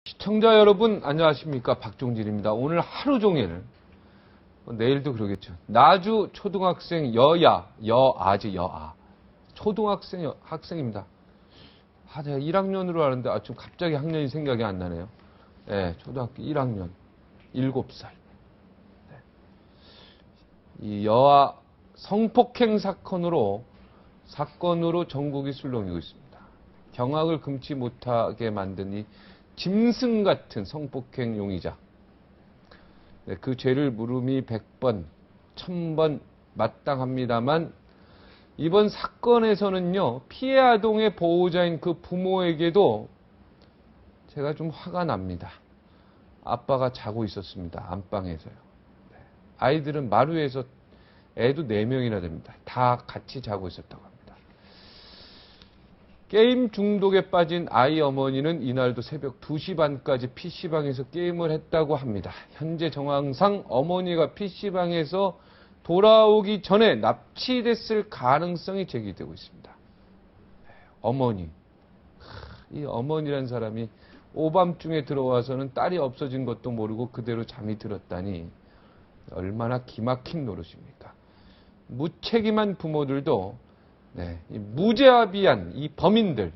시청자 여러분 안녕하십니까, 박종진입니다. 오늘 하루 종일, 내일도 그러겠죠, 나주 초등학생 여아지 여아 초등학생입니다. 제가 1학년으로 하는데 좀 갑자기 학년이 생각이 안 나네요. 네, 초등학교 1학년 7살. 네. 이 여아 성폭행 사건으로 전국이 술렁이고 있습니다. 경악을 금치 못하게 만든 이 짐승 같은 성폭행 용의자. 네, 그 죄를 물음이 100번, 1000번 마땅합니다만, 이번 사건에서는요, 피해 아동의 보호자인 그 부모에게도 제가 좀 화가 납니다. 아빠가 자고 있었습니다. 안방에서요. 네. 아이들은 마루에서, 애도 4명이나 됩니다. 다 같이 자고 있었다고 합니다. 게임 중독에 빠진 아이 어머니는 이날도 새벽 2시 반까지 PC방에서 게임을 했다고 합니다. 현재 정황상 어머니가 PC방에서 돌아오기 전에 납치됐을 가능성이 제기되고 있습니다. 어머니. 이 어머니란 사람이 오밤중에 들어와서는 딸이 없어진 것도 모르고 그대로 잠이 들었다니 얼마나 기막힌 노릇입니까? 무책임한 부모들도, 네, 이 무자비한 이 범인들,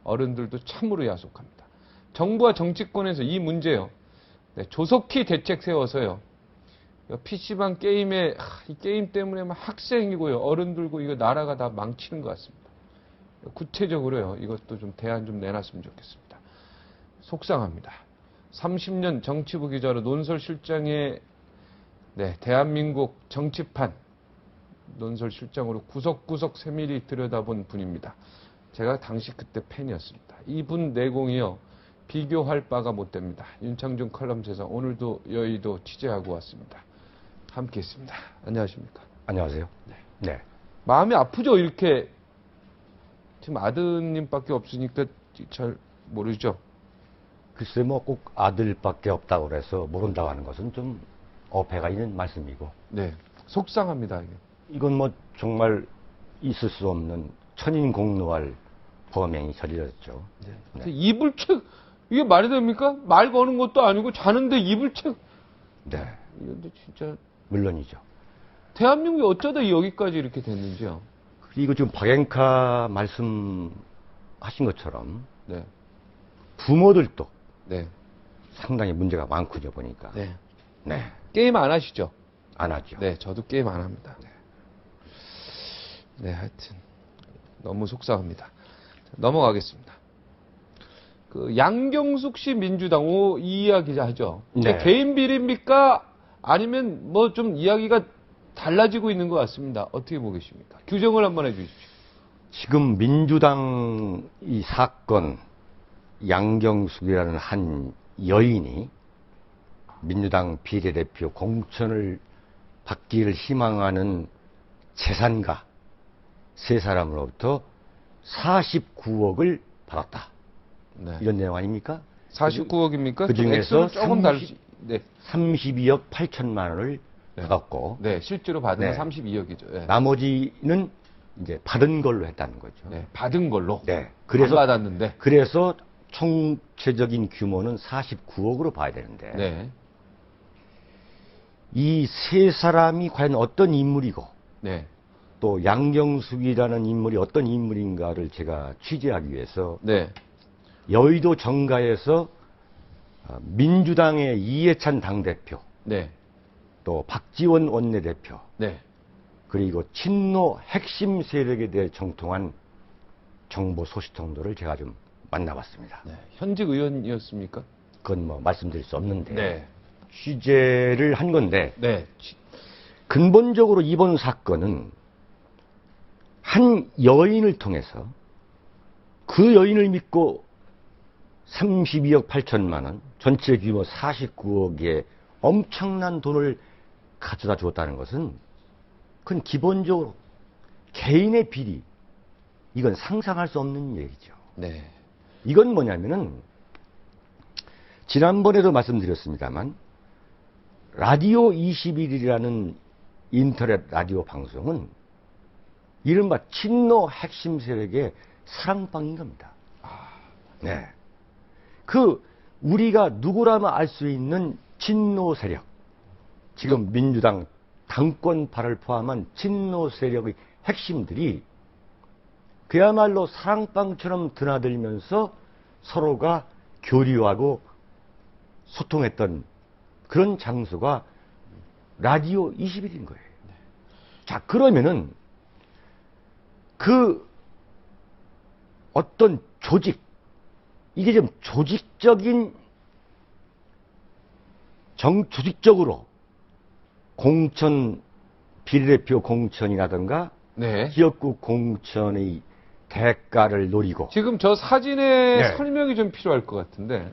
어른들도 참으로 야속합니다. 정부와 정치권에서 이 문제요, 네, 조속히 대책 세워서요, PC방 게임에, 이 게임 때문에 막 학생이고요, 어른들고 이거 나라가 다 망치는 것 같습니다. 구체적으로요, 이것도 좀 대안 좀 내놨으면 좋겠습니다. 속상합니다. 30년 정치부 기자로 논설실장에, 네, 대한민국 정치판 논설실장으로 구석구석 세밀히 들여다본 분입니다. 제가 당시 그때 팬이었습니다. 이분 내공이요, 비교할 바가 못 됩니다. 윤창중 칼럼 세상, 오늘도 여의도 취재하고 왔습니다. 함께 있습니다. 안녕하십니까? 안녕하세요. 네. 네. 마음이 아프죠? 이렇게 지금 아드님밖에 없으니까 잘 모르죠? 글쎄 뭐 꼭 아들밖에 없다고 그래서 모른다고 하는 것은 좀 어폐가 있는 말씀이고. 네. 속상합니다. 이게. 이건 뭐 정말 있을 수 없는 천인공노할 범행이 저질렀죠. 네. 네. 이불 책, 이게 말이 됩니까? 말 거는 것도 아니고 자는데 이불 책. 네. 이건데 진짜. 물론이죠. 대한민국이 어쩌다 여기까지 이렇게 됐는지요? 그리고 지금 박앵카 말씀하신 것처럼 네. 부모들도 네. 상당히 문제가 많군요, 보니까. 네. 네. 게임 안 하시죠? 안 하죠. 네, 저도 게임 안 합니다. 네. 네, 하여튼 너무 속상합니다. 자, 넘어가겠습니다. 그 양경숙 씨 민주당 이 이야기 하죠. 네. 개인 비리입니까? 아니면 뭐 좀 이야기가 달라지고 있는 것 같습니다. 어떻게 보겠습니까? 규정을 한번 해주십시오. 지금 민주당 이 사건, 양경숙이라는 한 여인이 민주당 비례대표 공천을 받기를 희망하는 재산가 3사람으로부터 49억을 받았다. 네. 이런 내용 아닙니까? 49억입니까? 그 중에서 조금 다르지. 네. 32억 8천만 원을 네. 받았고, 네, 실제로 받은 건 네. 32억이죠. 네. 나머지는 이제 받은 걸로 했다는 거죠. 네, 받은 걸로. 네. 그래서 안 받았는데. 그래서 총체적인 규모는 49억으로 봐야 되는데, 네. 이 3사람이 과연 어떤 인물이고, 네. 또 양경숙이라는 인물이 어떤 인물인가를 제가 취재하기 위해서 네. 여의도 정가에서 민주당의 이해찬 당대표, 네. 또 박지원 원내대표, 네. 그리고 친노 핵심 세력에 대해 정통한 정보 소식통들을 제가 좀 만나봤습니다. 네. 현직 의원이었습니까? 그건 뭐 말씀드릴 수 없는데, 네. 취재를 한 건데, 네. 근본적으로 이번 사건은 한 여인을 통해서 그 여인을 믿고 32억 8천만 원, 전체 규모 49억의 엄청난 돈을 가져다 주었다는 것은 그건 기본적으로 개인의 비리, 이건 상상할 수 없는 얘기죠. 네. 이건 뭐냐면은 지난번에도 말씀드렸습니다만 라디오 21이라는 인터넷 라디오 방송은 이른바 친노 핵심 세력의 사랑방인 겁니다. 네. 그 우리가 누구라면 알 수 있는 친노 세력, 지금 민주당 당권파를 포함한 친노 세력의 핵심들이 그야말로 사랑방처럼 드나들면서 서로가 교류하고 소통했던 그런 장소가 라디오 21인 거예요. 자, 그러면은 그 어떤 조직, 이게 좀 조직적인 조직적으로 공천, 비례대표 공천이라든가 네. 지역구 공천의 대가를 노리고 지금 저 사진의 네. 설명이 좀 필요할 것 같은데,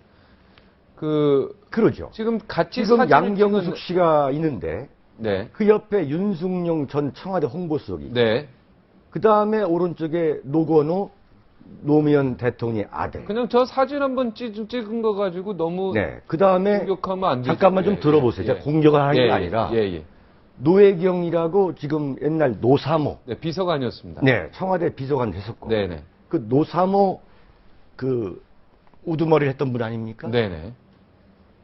그러죠. 지금 같이 지금 사진을 양경숙 찍은- 씨가 있는데 네. 그 옆에 윤승용 전 청와대 홍보수석이, 네. 그 다음에 오른쪽에 노건호 노무현 대통령의 아들, 그냥 저 사진 한번 찍은 거 가지고 너무 네, 그 다음에 공격하면 안 되죠. 잠깐만 좀 예, 들어보세요. 예, 제가 예. 공격을 하는 예, 게 예, 아니라 예, 예. 노혜경이라고 지금 옛날 노사모, 네, 비서관이었습니다. 네, 청와대 비서관 했었고, 네네. 그 노사모 그 우두머리를 했던 분 아닙니까? 네네.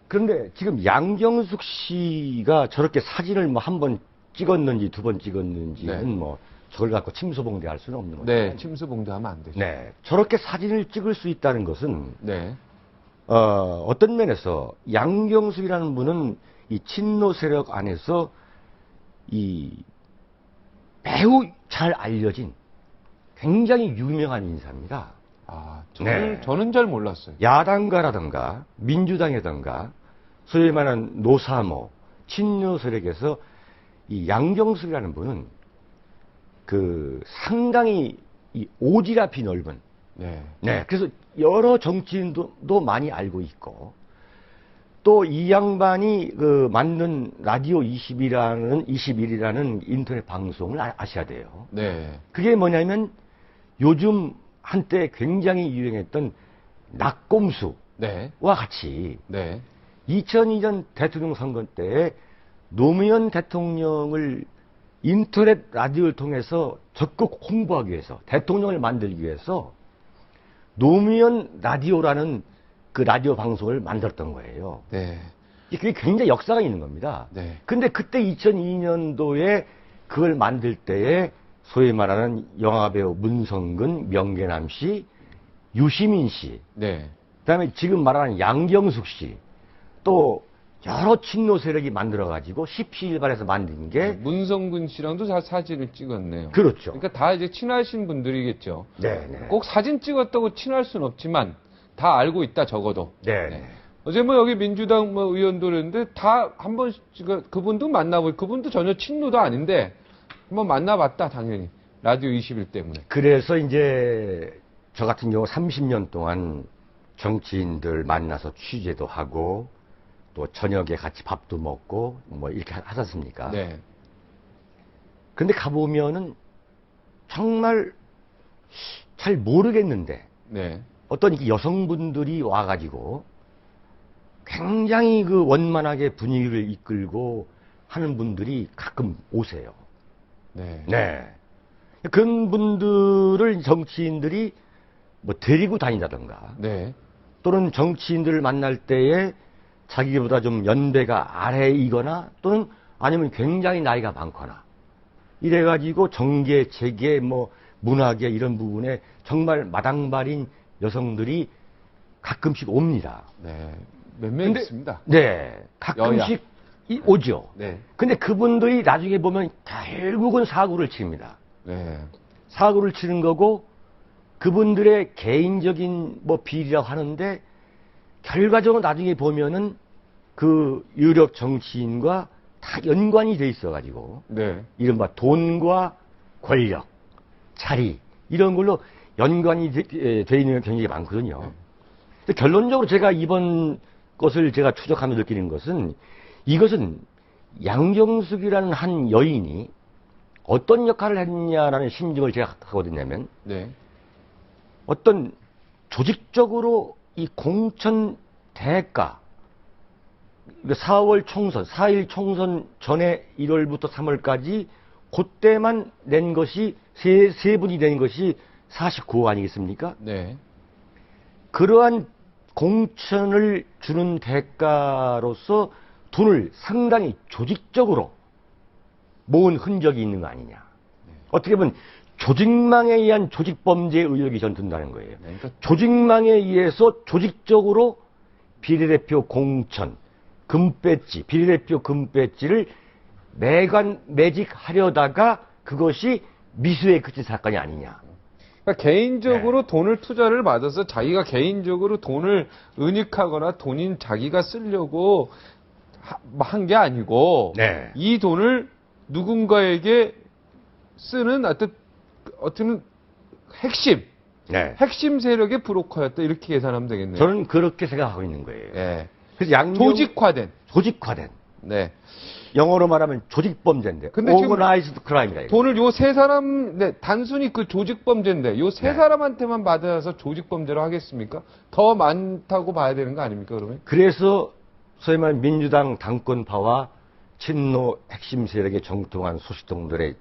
그런데 지금 양경숙 씨가 저렇게 사진을 뭐 한 번 찍었는지 두 번 찍었는지는 네. 뭐 저걸 갖고 침소봉대할 수는 없는 거죠. 네, 침수봉대하면 안 되죠. 네, 저렇게 사진을 찍을 수 있다는 것은 네. 어떤 면에서 양경숙이라는 분은 이 친노 세력 안에서 이 매우 잘 알려진 굉장히 유명한 인사입니다. 아, 네. 저는 잘 몰랐어요. 야당가라든가 민주당이라든가 소위 말하는 노사모, 친노 세력에서 이 양경숙이라는 분은 그 상당히 이 오지랖이 넓은, 네. 네, 그래서 여러 정치인도 많이 알고 있고, 또 이 양반이 그 만든 라디오 21이라는 인터넷 방송을 아셔야 돼요. 네. 그게 뭐냐면 요즘 한때 굉장히 유행했던 낙곰수와 네. 같이 네. 2002년 대통령 선거 때 노무현 대통령을 인터넷 라디오를 통해서 적극 홍보하기 위해서, 대통령을 만들기 위해서 노무현 라디오라는 그 라디오 방송을 만들었던 거예요. 네. 그게 굉장히 역사가 있는 겁니다. 네. 근데 그때 2002년도에 그걸 만들 때에 소위 말하는 영화배우 문성근, 명계남 씨, 유시민 씨, 네. 그다음에 지금 말하는 양경숙 씨, 또 여러 친노 세력이 만들어가지고 십시일반에서 만든 게, 문성근 씨랑도 사진을 찍었네요. 그렇죠. 그러니까 다 이제 친하신 분들이겠죠. 네, 네. 꼭 사진 찍었다고 친할 수는 없지만 다 알고 있다 적어도. 네, 네. 어제 뭐 여기 민주당 뭐 의원도 그랬는데 다 한 번씩 그분도 만나보고, 그분도 전혀 친노도 아닌데 한번 만나봤다 당연히 라디오 21 때문에. 그래서 이제 저 같은 경우 30년 동안 정치인들 만나서 취재도 하고 또 저녁에 같이 밥도 먹고 뭐 이렇게 하지 않습니까? 네. 근데 가보면은 정말 잘 모르겠는데 네. 어떤 이렇게 여성분들이 와가지고 굉장히 그 원만하게 분위기를 이끌고 하는 분들이 가끔 오세요. 네. 네. 그런 분들을 정치인들이 뭐 데리고 다닌다던가, 네. 또는 정치인들을 만날 때에 자기보다 좀 연배가 아래이거나 또는 아니면 굉장히 나이가 많거나 이래가지고 정계, 재계, 뭐 문화계 이런 부분에 정말 마당발인 여성들이 가끔씩 옵니다. 네. 몇 명 있습니다. 네, 가끔씩 오죠. 네. 근데 그분들이 나중에 보면 결국은 사고를 칩니다. 네. 사고를 치는 거고, 그분들의 개인적인 뭐 비리라고 하는데 결과적으로 나중에 보면은 그 유력 정치인과 다 연관이 돼 있어가지고 네. 이른바 돈과 권력, 자리 이런 걸로 연관이 돼 있는 게 굉장히 많거든요. 근데 결론적으로 제가 이번 것을 제가 추적하며 느끼는 것은, 이것은 양경숙이라는 한 여인이 어떤 역할을 했냐라는 심증을 제가 갖고 있냐면, 네. 어떤 조직적으로 이 공천 대가, 4월 총선, 4.1 총선 전에 1월부터 3월까지 그때만 낸 것이, 세 분이 낸 것이 49억 아니겠습니까? 네. 그러한 공천을 주는 대가로서 돈을 상당히 조직적으로 모은 흔적이 있는 거 아니냐. 어떻게 보면 조직망에 의한 조직범죄 의혹이 전된다는 거예요. 그러니까 조직망에 의해서 조직적으로 비례대표 공천, 금배지, 비례대표 금배지를 매직하려다가 그것이 미수에 그친 사건이 아니냐. 그러니까 개인적으로 돈을 투자를 받아서 자기가 개인적으로 돈을 은닉하거나 돈인 자기가 쓰려고 한 게 아니고 네. 이 돈을 누군가에게 쓰는 어떤 핵심 세력의 브로커였다 이렇게 계산하면 되겠네요. 저는 그렇게 생각하고 있는 거예요. 예. 그래서 조직화된. 네. 영어로 말하면 조직범죄인데. 근데 지금 오거나이즈드 크라임이다. 돈을 요 세 사람, 네, 단순히 그 조직범죄인데 요 세 네. 사람한테만 받아서 조직범죄로 하겠습니까? 더 많다고 봐야 되는 거 아닙니까, 그러면? 그래서 소위 말하는 민주당 당권파와 친노 핵심 세력의 정통한 소식통들은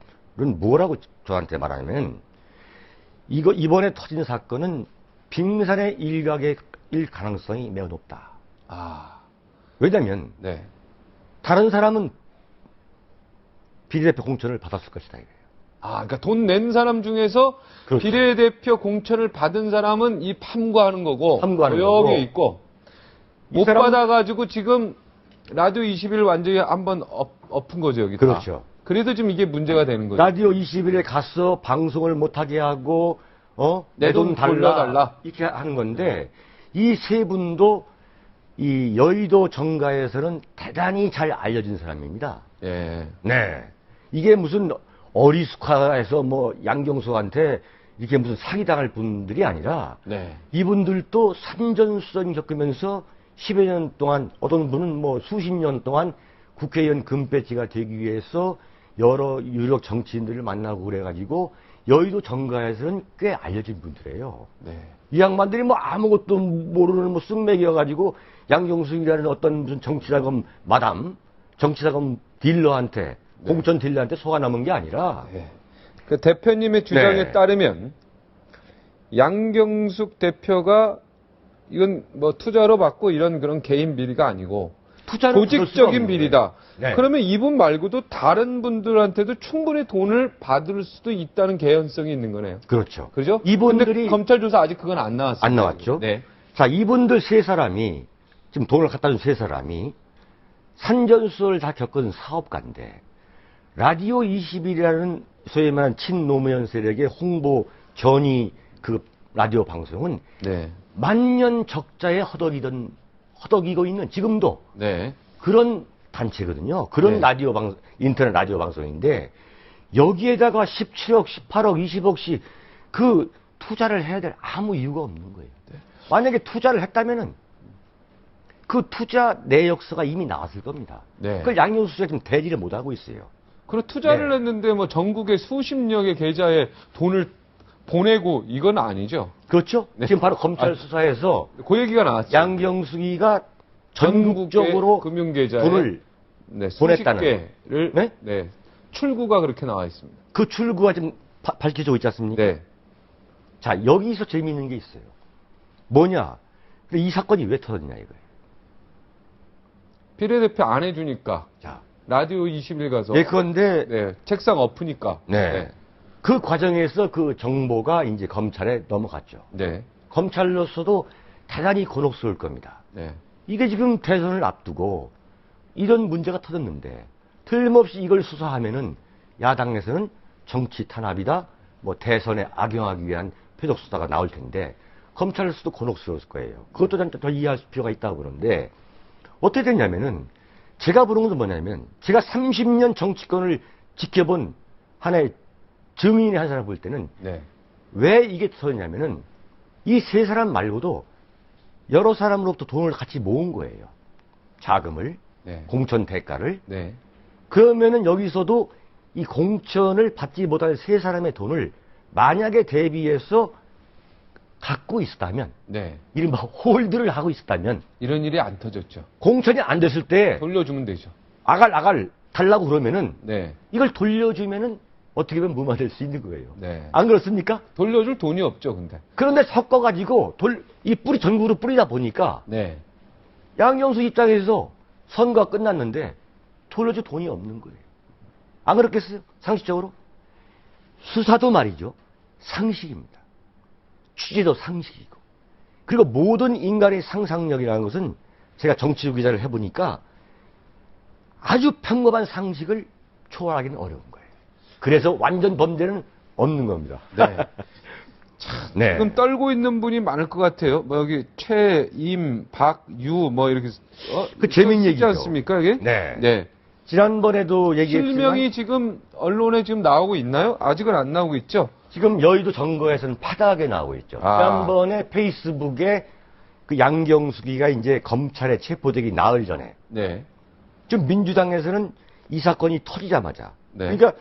뭐라고 저한테 말하냐면 이번에 터진 사건은 빙산의 일각의 가능성이 매우 높다. 아, 왜냐면 네. 다른 사람은 비례대표 공천을 받았을 것이다 이거예요. 아, 그러니까 돈 낸 사람 중에서 그렇죠. 비례대표 공천을 받은 사람은 이 판구하는 거고, 판구하는 조용히 거고. 있고, 이 못 사람은- 받아가지고 지금 라디오 20일 완전히 한번 엎은 거죠, 여기. 그렇죠. 그래도 지금 이게 문제가 되는 거죠. 라디오 21에 가서 방송을 못하게 하고 내 돈 돌려달라. 이렇게 하는 건데 이 세 분도 이 여의도 정가에서는 대단히 잘 알려진 사람입니다. 예. 네. 이게 무슨 어리숙화해서 뭐 양경수한테 이렇게 무슨 사기당할 분들이 아니라 네. 이분들도 산전수전 겪으면서 10여 년 동안 어떤 분은 뭐 수십 년 동안 국회의원 금배지가 되기 위해서 여러 유력 정치인들을 만나고 그래가지고 여의도 정가에서는 꽤 알려진 분들이에요. 네. 이 양반들이 뭐 아무것도 모르는 뭐 쓱맥이어가지고 양경숙이라는 어떤 무슨 정치자금 정치자금 딜러한테 네. 공천 딜러한테 속아 남은 게 아니라 네. 그 대표님의 주장에 네. 따르면 양경숙 대표가 이건 뭐 투자로 받고 이런 그런 개인 비리가 아니고 투자는 조직적인 비리다. 네. 그러면 이분 말고도 다른 분들한테도 충분히 돈을 받을 수도 있다는 개연성이 있는 거네요. 그렇죠. 그죠? 이분들이 근데 검찰 조사 아직 그건 안 나왔어요. 안 나왔죠. 네. 자, 이분들 세 사람이 지금 돈을 갖다 준 세 사람이 산전수를 다 겪은 사업가인데 라디오 21이라는 소위 말하는 친노무현 세력의 홍보 전이 그 라디오 방송은 네. 만년 적자에 허덕이고 있는 지금도 네. 그런 단체거든요. 그런 네. 라디오 인터넷 라디오 방송인데 여기에다가 17억, 18억, 20억씩 그 투자를 해야 될 아무 이유가 없는 거예요. 만약에 투자를 했다면은 그 투자 내역서가 이미 나왔을 겁니다. 네. 그걸 양경수 씨가 지금 대지를 못 하고 있어요. 그리고 투자를 네. 했는데 뭐 전국의 수십 명의 계좌에 돈을 보내고 이건 아니죠. 그렇죠? 네. 지금 바로 검찰 수사에서 그 얘기가 나왔죠. 양경숙이가 전국적으로 금융계좌에 돈을 네, 수십 보냈다는 개를 네? 네, 출구가 그렇게 나와 있습니다. 그 출구가 지금 밝혀지고 있지 않습니까? 네. 자, 여기서 재미있는 게 있어요. 뭐냐? 근데 이 사건이 왜 터졌냐 이거예요. 비례대표 안 해주니까 자, 라디오 20일 가서 그건데 네, 책상 엎으니까 네. 그 과정에서 그 정보가 이제 검찰에 넘어갔죠. 네. 검찰로서도 대단히 곤혹스러울 겁니다. 네. 이게 지금 대선을 앞두고 이런 문제가 터졌는데 틀림없이 이걸 수사하면은 야당에서는 정치 탄압이다, 뭐 대선에 악용하기 위한 표적 수사가 나올 텐데 검찰로서도 곤혹스러울 거예요. 그것도 더 이해할 필요가 있다고 그러는데 어떻게 됐냐면은 제가 부른 것은 뭐냐면 제가 30년 정치권을 지켜본 하나의 증인의 한 사람 볼 때는 네. 왜 이게 터졌냐면은 이 세 사람 말고도 여러 사람으로부터 돈을 같이 모은 거예요. 자금을, 네. 공천 대가를. 네. 그러면은 여기서도 이 공천을 받지 못할 세 사람의 돈을 만약에 대비해서 갖고 있었다면, 네. 이른바 홀드를 하고 있었다면, 이런 일이 안 터졌죠. 공천이 안 됐을 때 돌려주면 되죠. 아갈 달라고 그러면은 네. 이걸 돌려주면은 어떻게 보면 무마될 수 있는 거예요. 네. 안 그렇습니까? 돌려줄 돈이 없죠, 근데. 그런데 섞어가지고 이 뿌리 전국으로 뿌리다 보니까 네. 양경수 입장에서 선거가 끝났는데 돌려줄 돈이 없는 거예요. 안 그렇겠어요? 상식적으로? 수사도 말이죠. 상식입니다. 취재도 상식이고. 그리고 모든 인간의 상상력이라는 것은 제가 정치부 기자를 해보니까 아주 평범한 상식을 초월하기는 어려운 거예요. 그래서 완전 범죄는 없는 겁니다. 네. 네. 지금 떨고 있는 분이 많을 것 같아요. 뭐 여기 최, 임, 박, 유 뭐 이렇게 그 재밌는 쓰지 얘기죠. 않습니까, 이게? 네. 네. 지난번에도 얘기했지만 실명이 지금 언론에 지금 나오고 있나요? 아직은 안 나오고 있죠? 지금 여의도 정거에서는 파다하게 나오고 있죠. 아. 지난번에 페이스북에 그 양경숙이가 이제 검찰에 체포되기 나흘 전에 네. 지금 민주당에서는 이 사건이 터지자마자 네. 그러니까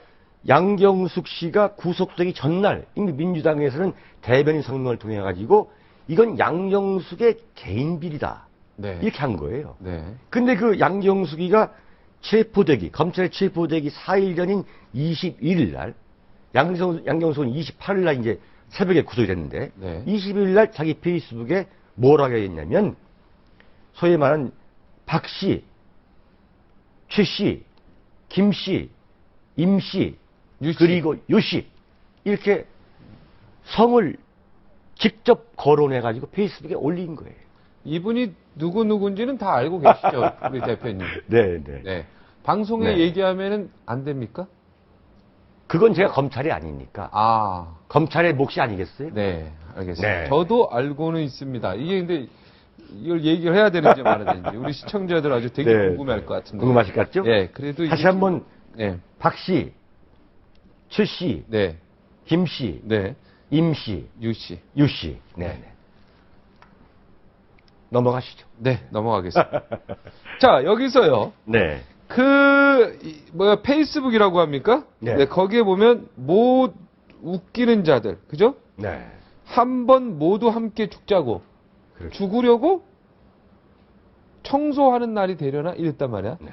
양경숙 씨가 구속되기 전날 이미 민주당에서는 대변인 성명을 통해 가지고 이건 양경숙의 개인 비리다 네. 이렇게 한 거예요. 네. 근데 그 양경숙이가 검찰에 체포되기 4일 전인 21일 날 양경숙은 28일 날 이제 새벽에 구속이 됐는데 네. 20일 날 자기 페이스북에 뭐라고 했냐면 소위 말하는 박 씨, 최 씨, 김 씨, 임 씨, 유 씨. 그리고 요 씨 이렇게 성을 직접 거론해가지고 페이스북에 올린 거예요. 이분이 누군지는 다 알고 계시죠, 우리 대표님. 네, 네. 네. 방송에 네. 얘기하면은 안 됩니까? 그건 제가 검찰이 아니니까. 아, 검찰의 몫이 아니겠어요? 네, 알겠습니다. 네. 저도 알고는 있습니다. 이게 근데 이걸 얘기를 해야 되는지 말아야 되는지 우리 시청자들 아주 되게 네. 궁금해할 것 같은데. 궁금하실 것 같죠? 네, 그래도 다시 이게 한번 네, 박 씨, 최 씨, 네, 김 씨, 네, 임 씨, 유 씨. 유 씨. 네, 네. 넘어가시죠. 네, 넘어가겠습니다. 자, 여기서요. 네. 페이스북이라고 합니까? 네. 거기에 보면 웃기는 자들, 그죠? 네. 한 번 모두 함께 죽자고. 그렇죠. 죽으려고 청소하는 날이 되려나? 이랬단 말이야. 네.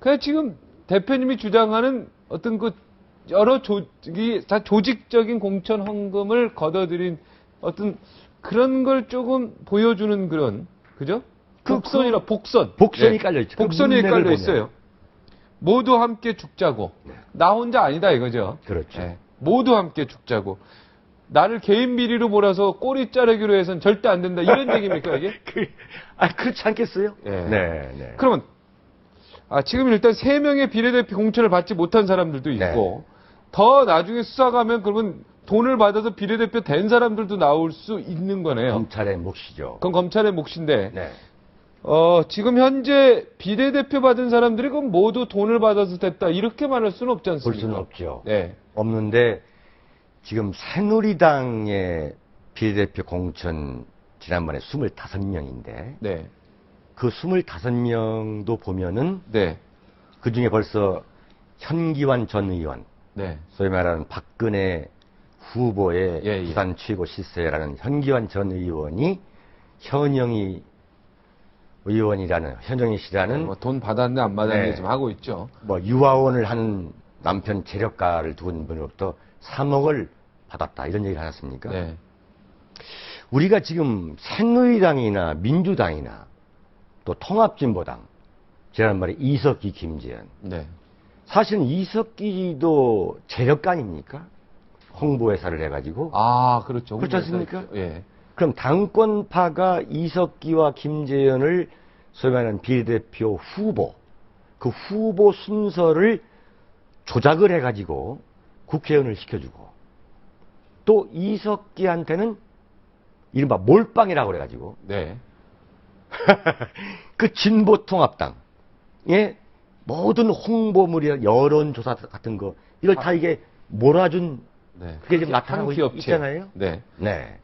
그냥 지금 대표님이 주장하는 어떤 여러 다 조직적인 공천 헌금을 걷어들인 어떤 그런 걸 조금 보여주는 그런, 그죠? 복선. 복선이 네. 깔려있죠. 복선이 그 깔려 문맥을 있어요. 모두 함께 죽자고. 네. 나 혼자 아니다 이거죠. 그렇죠. 네. 모두 함께 죽자고. 나를 개인 비리로 몰아서 꼬리 자르기로 해서는 절대 안 된다. 이런 얘기입니까, 이게? 그렇지 않겠어요? 네. 네, 네. 그러면, 지금 일단 3명의 비례대표 공천을 받지 못한 사람들도 있고, 더 나중에 수사 가면 그러면 돈을 받아서 비례대표 된 사람들도 나올 수 있는 거네요. 검찰의 몫이죠. 그건 검찰의 몫인데, 네. 지금 현재 비례대표 받은 사람들이 그럼 모두 돈을 받아서 됐다. 이렇게 말할 수는 없지 볼 않습니까? 수는 없죠. 네. 없는데 지금 새누리당의 비례대표 공천 지난번에 25명인데 네. 그 25명도 보면은 네. 그 중에 벌써 현기환 전 의원, 네. 소위 말하는 박근혜 후보의 예, 예. 부산 최고 실세라는 현기환 전 의원이 현영희 씨라는 뭐 돈 받았네 안 받았네 네. 좀 하고 있죠. 뭐 유아원을 하는 남편 재력가를 두은 분으로부터 3억을 받았다 이런 얘기를 하셨습니까? 네. 우리가 지금 새누리당이나 민주당이나 또 통합진보당 지난번에 이석기, 김재현 네. 사실은 이석기도 재력가 아닙니까? 홍보회사를 해가지고 그렇죠. 그렇지 않습니까? 예. 그럼 당권파가 이석기와 김재현을 소위 말하는 비례대표 후보 그 후보 순서를 조작을 해가지고 국회의원을 시켜주고 또 이석기한테는 이른바 몰빵이라고 그래가지고 네. 그 진보통합당의 모든 홍보물이나 여론조사 같은 거 이걸 다 이게 몰아준 네. 그게 지금 나타나고 기업체. 있잖아요. 네. 네.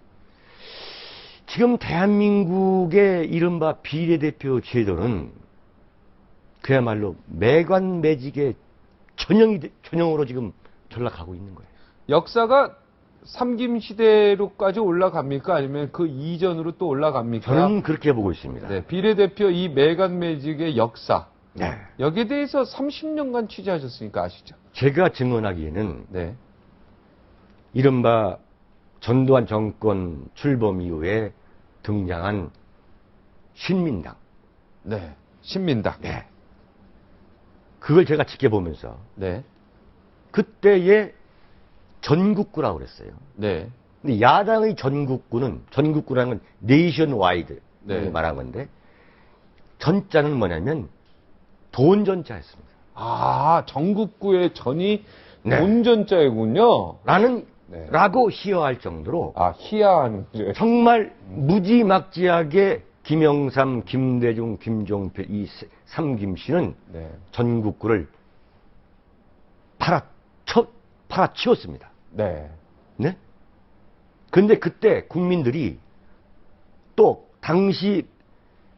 지금 대한민국의 이른바 비례대표 제도는 그야말로 매관매직의 전형으로 지금 전락하고 있는 거예요. 역사가 삼김 시대로까지 올라갑니까? 아니면 그 이전으로 또 올라갑니까? 저는 그렇게 보고 있습니다. 네. 비례대표 이 매간매직의 역사. 네. 여기에 대해서 30년간 취재하셨으니까 아시죠? 제가 증언하기에는 네. 이른바 전두환 정권 출범 이후에 등장한 신민당. 네. 신민당. 네. 그걸 제가 지켜보면서 네. 그때의 전국구라고 그랬어요. 네. 근데 야당의 전국구라는 건 네이션 와이드 네. 말한 건데 전자는 뭐냐면 돈 전자였습니다. 아, 전국구의 전이 네. 돈전자이군요. 네. 라고 희화할 정도로 아, 희야하는. 네. 정말 무지막지하게 김영삼, 김대중, 김종필 이 삼김씨는 네. 전국구를 팔아치웠습니다. 네. 네? 근데 그때 국민들이 또 당시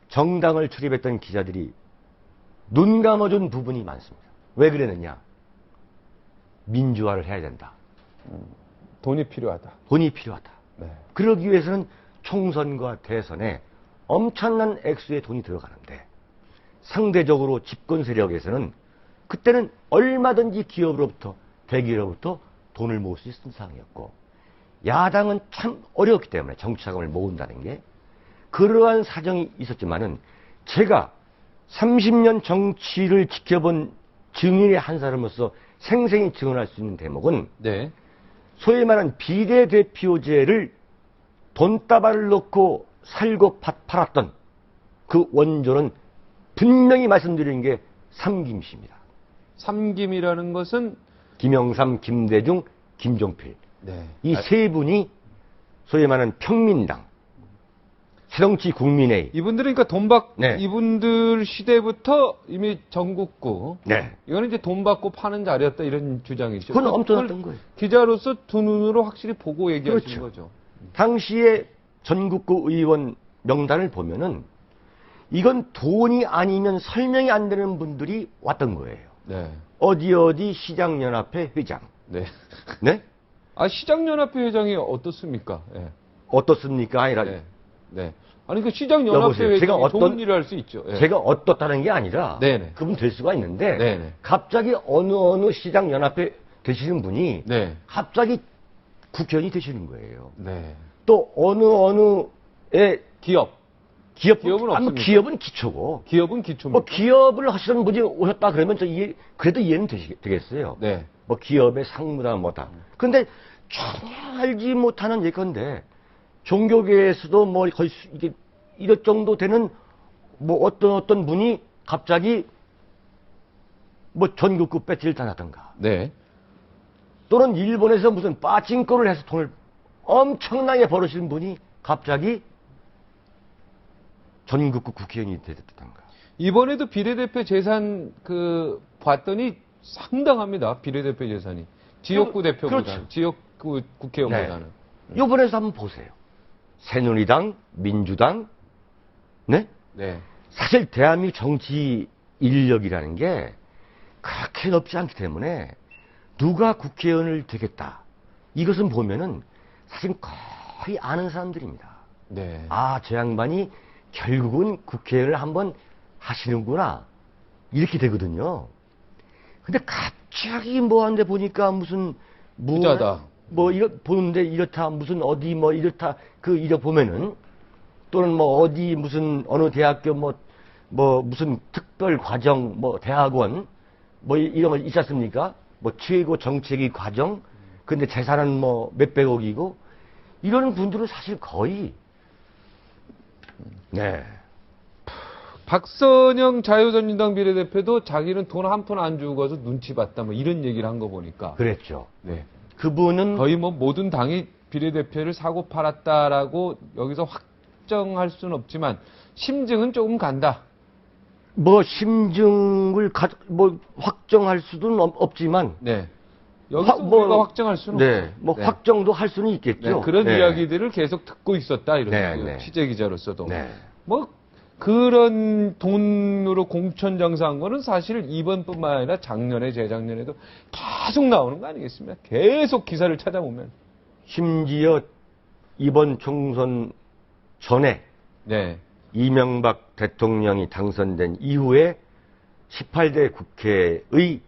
정당을 출입했던 기자들이 눈 감아준 부분이 많습니다. 왜 그랬느냐? 민주화를 해야 된다. 돈이 필요하다. 돈이 필요하다. 네. 그러기 위해서는 총선과 대선에 엄청난 액수의 돈이 들어가는데 상대적으로 집권 세력에서는 그때는 얼마든지 기업으로부터 대기업으로부터 돈을 모을 수 있는 상황이었고 야당은 참 어려웠기 때문에 정치자금을 모은다는 게 그러한 사정이 있었지만은 제가 30년 정치를 지켜본 증인의 한 사람으로서 생생히 증언할 수 있는 대목은 네. 소위 말하는 비례대표제를 돈다발을 넣고 살고 팔았던 그 원조는 분명히 말씀드리는 게 삼김씨입니다. 삼김이라는 것은 김영삼, 김대중, 김종필. 네. 이 세 분이 소위 말하는 평민당, 새정치 국민회의. 이분들은 그러니까 돈 받, 네. 이분들 시대부터 이미 전국구. 네. 이거는 이제 돈 받고 파는 자리였다 이런 주장이죠. 그건 그걸 엄청났던 거예요. 기자로서 두 눈으로 확실히 보고 얘기하시는 그렇죠. 거죠. 당시에 전국구 의원 명단을 보면은 이건 돈이 아니면 설명이 안 되는 분들이 왔던 거예요. 네. 어디 시장연합회 회장. 네. 네? 아, 시장연합회 회장이 어떻습니까? 네. 어떻습니까? 아니라 네. 네. 아니, 그 시장연합회 여보세요. 회장이 제가 좋은 일을 할 수 있죠. 네. 제가 어떻다는 게 아니라 네네. 그분 될 수가 있는데 네네. 갑자기 어느 시장연합회 되시는 분이 네. 갑자기 국회의원이 되시는 거예요. 네. 또 어느의 기업은 없습니까? 기업은 기초고 기업은 기초입니다. 뭐 기업을 하시는 분이 오셨다 그러면 그래도 이해는 되겠어요. 네. 뭐 기업의 상무다 뭐다. 근데 전혀 알지 못하는 예컨대 종교계에서도 뭐 거의 이게 이럴 정도 되는 뭐 어떤 분이 갑자기 뭐 전국구 배지를 달았던가. 네. 또는 일본에서 무슨 빠찡코를 해서 돈을 엄청나게 벌으시는 분이 갑자기 전국구 국회의원이 됐던가. 이번에도 비례대표 재산 봤더니 상당합니다. 비례대표 재산이. 지역구 대표보다는. 그렇죠. 지역구 국회의원보다는. 요번에서 한번 보세요. 새누리당, 민주당, 네? 네. 사실 대한민국 정치 인력이라는 게 그렇게 넓지 않기 때문에 누가 국회의원을 되겠다. 이것은 보면은 사실 거의 아는 사람들입니다. 네. 아, 저 양반이 결국은 국회의원을 한번 하시는구나. 이렇게 되거든요. 근데 갑자기 뭐 한데 보니까 무슨 부자다. 보는데 이렇다 무슨 어디 뭐 이렇다 이래 보면은 또는 뭐 어디 무슨 어느 대학교 뭐 무슨 특별 과정 뭐 대학원 뭐 이런 거 있지 않습니까? 뭐 최고 정책위 과정 근데 재산은 뭐 몇백억이고 이런 분들은 사실 거의 네. 박선영 자유선진당 비례대표도 자기는 돈 한 푼 안 주고 가서 눈치 봤다 뭐 이런 얘기를 한 거 보니까. 그랬죠. 네. 그분은 거의 뭐 모든 당이 비례대표를 사고 팔았다라고 여기서 확정할 수는 없지만 심증은 조금 간다. 뭐 심증을 확정할 수는 없지만 네. 여기서 우리가 확정할 수는 네. 없죠. 뭐 네. 확정도 할 수는 있겠죠. 네, 그런 네. 이야기들을 계속 듣고 있었다 이런 네, 거예요. 네. 취재 기자로서도. 네. 뭐 그런 돈으로 공천 장사한 거는 사실 이번뿐만 아니라 작년에 재작년에도 계속 나오는 거 아니겠습니까? 계속 기사를 찾아보면. 심지어 이번 총선 전에 네. 이명박 대통령이 당선된 이후에 18대 국회의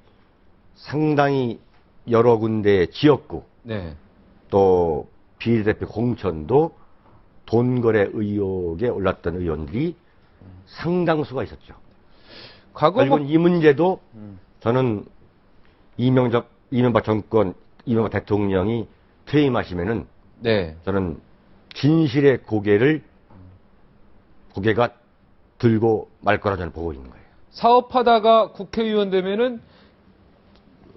상당히 여러 군데 지역구 네. 또 비례대표 공천도 돈거래 의혹에 올랐던 의원들이 상당수가 있었죠. 과거 뭐 결국은 이 문제도 저는 이명박 정권, 이명박 대통령이 퇴임하시면은 네. 저는 진실의 고개가 들고 말 거라 저는 보고 있는 거예요. 사업하다가 국회의원 되면은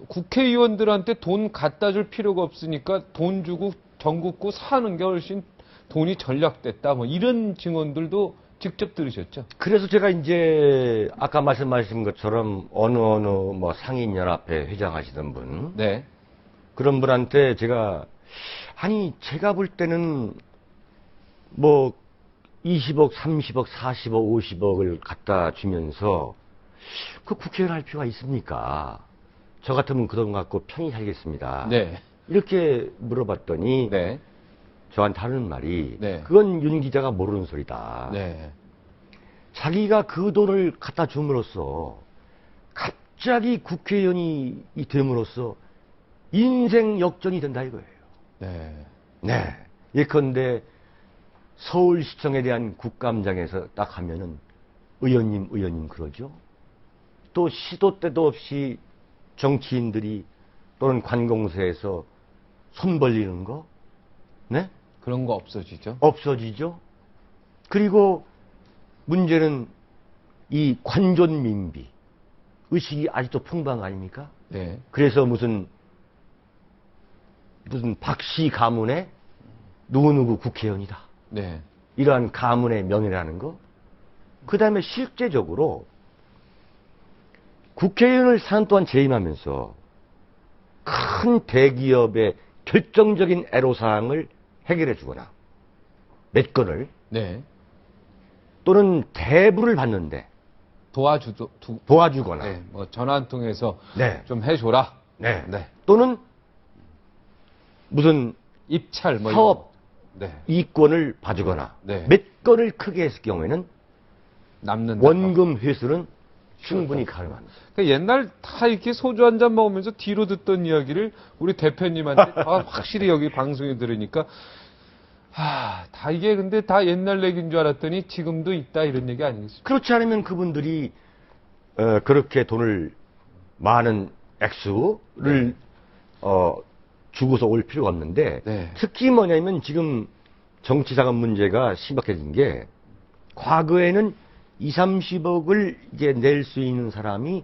국회의원들한테 돈 갖다 줄 필요가 없으니까 돈 주고 전국구 사는 게 훨씬 돈이 전략됐다. 뭐 이런 증언들도 직접 들으셨죠? 그래서 제가 이제 아까 말씀하신 것처럼 어느 뭐 상인연합회 회장하시던 분 네. 그런 분한테 제가 볼 때는 뭐 20억, 30억, 40억, 50억을 갖다 주면서 그 국회의원 할 필요가 있습니까? 저 같으면 그돈 갖고 편히 살겠습니다. 네. 이렇게 물어봤더니 네. 저한테 하는 말이 네. 그건 윤 기자가 모르는 소리다. 네. 자기가 그 돈을 갖다 줌으로써 갑자기 국회의원이 됨으로써 인생 역전이 된다 이거예요. 네. 네. 예컨대 서울시청에 대한 국감장에서 딱 하면은 의원님 그러죠. 또 시도 때도 없이 정치인들이 또는 관공서에서 손 벌리는 거, 네? 그런 거 없어지죠? 없어지죠. 그리고 문제는 이 관존민비 의식이 아직도 풍부한 거 아닙니까? 네. 그래서 무슨 박씨 가문의 누구누구 국회의원이다. 네. 이러한 가문의 명예라는 거. 그 다음에 실제적으로 국회의원을 4년 동안 재임하면서 큰 대기업의 결정적인 애로사항을 해결해 주거나 몇 건을 네. 또는 대부를 받는데 도와주거나 네. 뭐 전화 한 통해서 네. 좀 해줘라. 네. 네. 또는 무슨 입찰 뭐 사업 이런. 네. 이권을 봐주거나 네. 몇 건을 크게 했을 경우에는 남는 원금 회수는 충분히 가능합니다. 그러니까 옛날 다 이렇게 소주 한 잔 먹으면서 뒤로 듣던 이야기를 우리 대표님한테 다 확실히 여기 방송에 들으니까 다 이게 근데 다 옛날 얘기인 줄 알았더니 지금도 있다 이런 얘기 아니겠습니까? 그렇지 않으면 그분들이 그렇게 돈을 많은 액수를 주고서 올 필요가 없는데 네. 특히 뭐냐면 지금 정치자금 문제가 심각해진 게 과거에는 2, 30억을 이제 낼 수 있는 사람이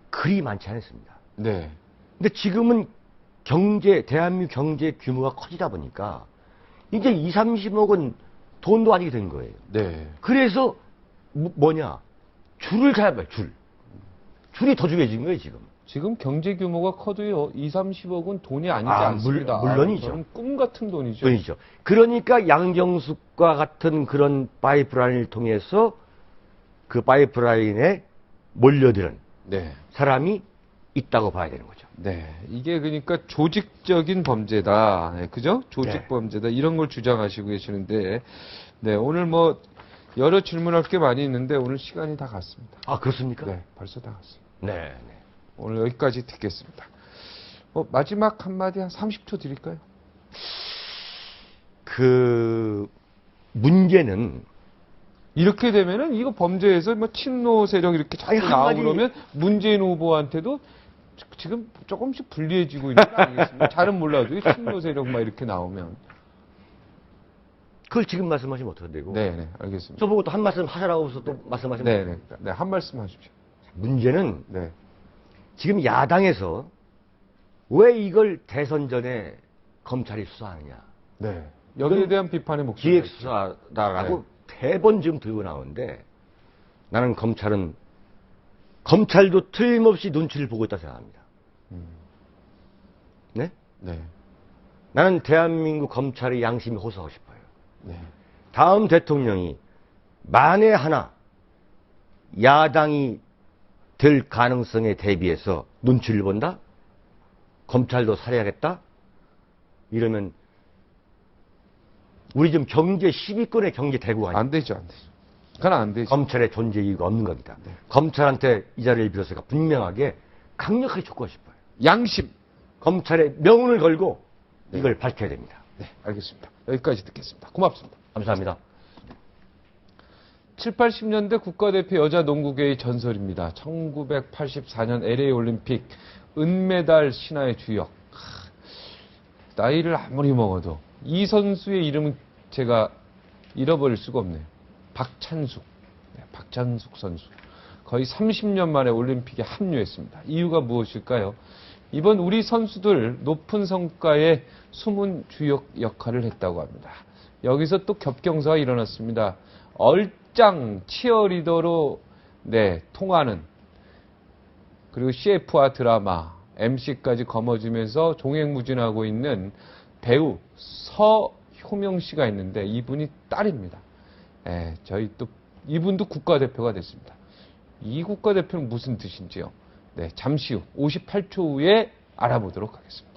그리 많지 않았습니다. 네. 근데 지금은 대한민국 경제 규모가 커지다 보니까 이제 2, 30억은 돈도 아니게 된 거예요. 네. 그래서 줄을 잡아요, 줄이 더 중요해진 거예요, 지금. 지금 경제 규모가 커도요, 2, 30억은 돈이 아니지 아, 않습니다. 물론이죠. 저는 꿈 같은 돈이죠. 돈이죠. 그러니까 양정숙과 같은 그런 파이프라인을 통해서 그 파이프라인에 몰려드는 네. 사람이 있다고 봐야 되는 거죠. 네. 이게 그러니까 조직적인 범죄다. 네, 그죠? 조직 네. 범죄다. 이런 걸 주장하시고 계시는데, 네. 오늘 뭐, 여러 질문할 게 많이 있는데, 오늘 시간이 다 갔습니다. 아, 그렇습니까? 네. 벌써 다 갔습니다. 네. 네. 오늘 여기까지 듣겠습니다. 마지막 한마디 한 30초 드릴까요? 문제는 이렇게 되면은 이거 범죄에서 뭐 친노 세력 이렇게 자꾸 아니, 나오고 한마디- 그러면 문재인 후보한테도 지금 조금씩 불리해지고 있는 거 아니겠습니까? 잘은 몰라도 이 친노 세력 막 이렇게 나오면. 그걸 지금 말씀하시면 어떻게 되고? 네, 알겠습니다. 저보고 또 한 말씀 하시라고 해서 또 말씀하시면 네, 한 말씀 하십시오. 문제는 네, 지금 야당에서 왜 이걸 대선 전에 검찰이 수사하느냐. 네. 여기에 이건 대한 비판의 목소리. 기획수사다라고 대번 지금 들고 나오는데 나는 검찰도 틀림없이 눈치를 보고 있다 생각합니다. 네? 네, 나는 대한민국 검찰의 양심이 호소하고 싶어요. 네, 다음 대통령이 만에 하나 야당이 될 가능성에 대비해서 눈치를 본다? 검찰도 살해하겠다? 이러면 우리 지금 경제 10위권의 경제 대국 아니에요? 안 되죠, 안 되죠. 그건 안 되죠. 검찰의 존재 이유가 없는 겁니다. 네. 검찰한테 이 자리를 빌어서 분명하게 강력하게 촉구하고 싶어요. 양심. 검찰의 명운을 걸고 이걸 밝혀야 됩니다. 네, 알겠습니다. 여기까지 듣겠습니다. 고맙습니다. 감사합니다. 7, 80년대 국가대표 여자 농구계의 전설입니다. 1984년 LA 올림픽 은메달 신화의 주역. 나이를 아무리 먹어도 이 선수의 이름은 제가 잃어버릴 수가 없네요. 박찬숙. 네, 박찬숙 선수. 거의 30년 만에 올림픽에 합류했습니다. 이유가 무엇일까요? 이번 우리 선수들 높은 성과에 숨은 주역 역할을 했다고 합니다. 여기서 또 겹경사가 일어났습니다. 얼짱 치어리더로 통하는, 그리고 CF와 드라마, MC까지 거머쥐면서 종횡무진하고 있는 배우 서효명 씨가 있는데 이분이 딸입니다. 저희 또 이분도 국가대표가 됐습니다. 이 국가대표는 무슨 뜻인지요? 잠시 후 58초 후에 알아보도록 하겠습니다.